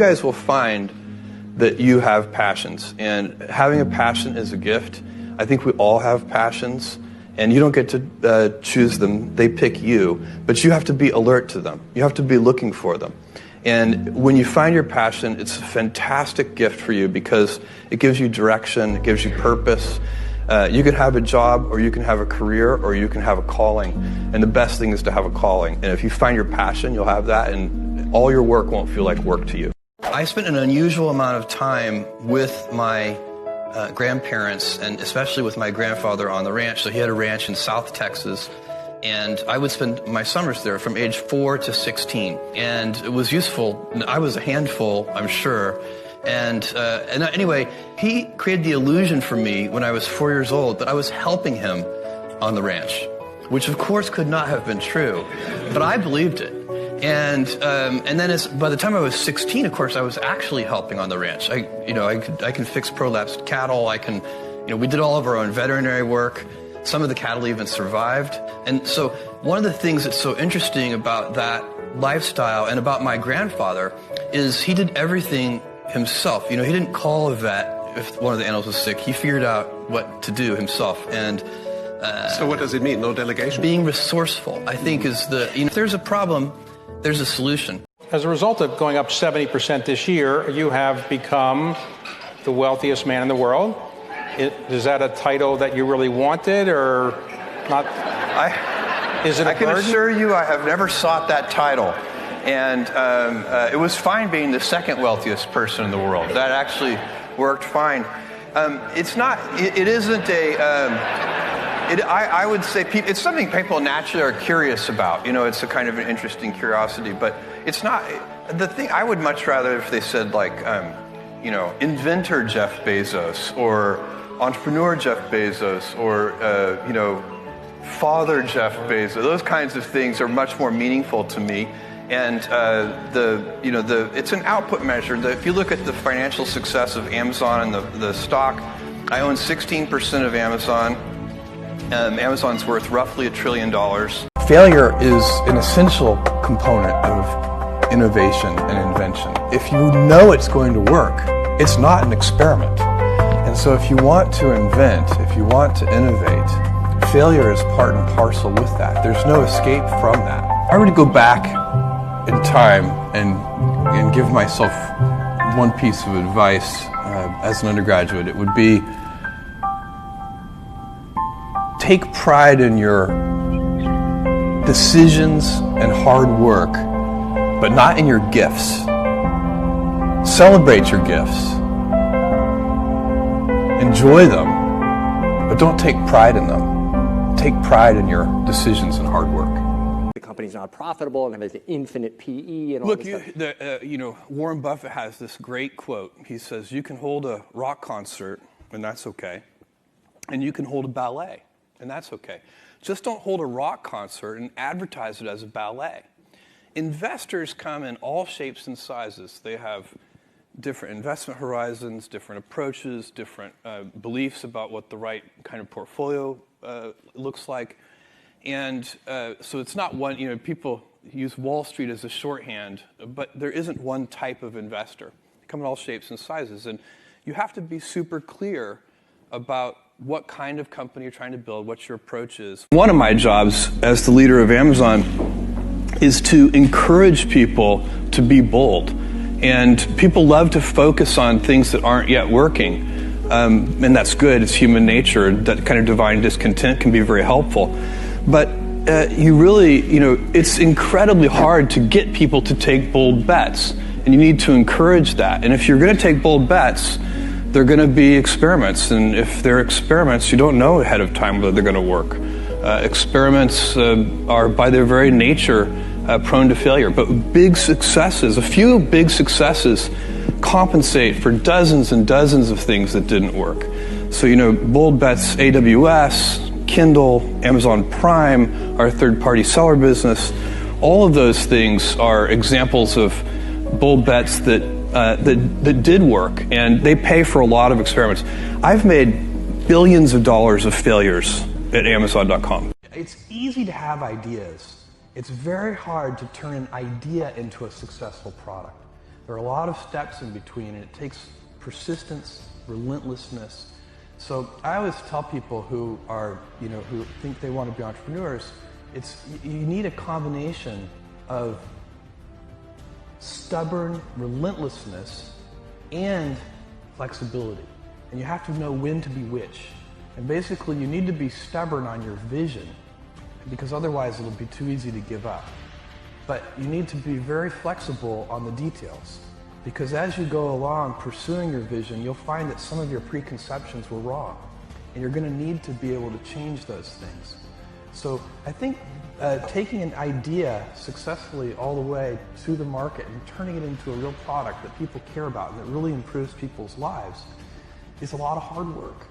guys will find that you have passions, and having a passion is a gift. I think we all have passions, and you don't get to choose them. They pick you, but you have to be alert to them. You have to be looking for them. And when you find your passion, it's a fantastic gift for you because it gives you direction, it gives you purpose. You can have a job, or you can have a career, or you can have a calling. And the best thing is to have a calling. And if you find your passion, you'll have that, and all your work won't feel like work to you. I spent an unusual amount of time with my grandparents, and especially with my grandfather on the ranch. So he had a ranch in South Texas, and I would spend my summers there from age 4 to 16. And it was useful. I was a handful, I'm sure. And anyway, he created the illusion for me when I was 4 years old that I was helping him on the ranch, which of course could not have been true, but I believed it. And then by the time I was 16, of course, I was actually helping on the ranch. I can fix prolapsed cattle. We did all of our own veterinary work. Some of the cattle even survived. And so one of the things that's so interesting about that lifestyle and about my grandfather is he did everything himself. He didn't call a vet if one of the animals was sick. He figured out what to do himself. And so what does it mean? No delegation? Being resourceful, I think, is if there's a problem, there's a solution. As a result of going up 70% this year, you have become the wealthiest man in the world. Is that a title that you really wanted, or not? Is it a burden? I can assure you I have never sought that title. And it was fine being the second wealthiest person in the world. That actually worked fine. I would say it's something people naturally are curious about. It's a kind of an interesting curiosity, but it's not the thing. I would much rather if they said like, inventor Jeff Bezos, or entrepreneur Jeff Bezos, or father Jeff Bezos. Those kinds of things are much more meaningful to me. And it's an output measure. If you look at the financial success of Amazon and the stock, I own 16% of Amazon. Amazon's worth roughly $1 trillion. Failure is an essential component of innovation and invention. If you know it's going to work, it's not an experiment. And so if you want to invent, if you want to innovate, failure is part and parcel with that. There's no escape from that. I were to go back in time and give myself one piece of advice as an undergraduate, it would be take pride in your decisions and hard work, but not in your gifts. Celebrate your gifts. Enjoy them, but don't take pride in them. Take pride in your decisions and hard work. The company's not profitable and has an infinite PE and all this stuff. Warren Buffett has this great quote. He says, you can hold a rock concert, and that's okay. And you can hold a ballet, and that's okay. Just don't hold a rock concert and advertise it as a ballet. Investors come in all shapes and sizes. They have different investment horizons, different approaches, different beliefs about what the right kind of portfolio looks like. And so it's not one, people use Wall Street as a shorthand, but there isn't one type of investor. They come in all shapes and sizes. And you have to be super clear about what kind of company you're trying to build, what your approach is. One of my jobs as the leader of Amazon is to encourage people to be bold. And people love to focus on things that aren't yet working. And that's good, it's human nature. That kind of divine discontent can be very helpful. But you really, it's incredibly hard to get people to take bold bets. And you need to encourage that. And if you're going to take bold bets, they're going to be experiments. And if they're experiments, you don't know ahead of time whether they're going to work. Experiments are by their very nature prone to failure. But big successes, a few big successes compensate for dozens and dozens of things that didn't work. So, bold bets, AWS, Kindle, Amazon Prime, our third-party seller business, all of those things are examples of bold bets that did work, and they pay for a lot of experiments. I've made billions of dollars of failures at Amazon.com. It's easy to have ideas. It's very hard to turn an idea into a successful product. There are a lot of steps in between, and it takes persistence, relentlessness. So I always tell people who are, who think they want to be entrepreneurs, you need a combination of stubborn relentlessness and flexibility. And you have to know when to be which. And basically, you need to be stubborn on your vision, because otherwise it'll be too easy to give up. But you need to be very flexible on the details, because as you go along pursuing your vision, you'll find that some of your preconceptions were wrong, and you're going to need to be able to change those things. So I think taking an idea successfully all the way to the market and turning it into a real product that people care about and that really improves people's lives is a lot of hard work.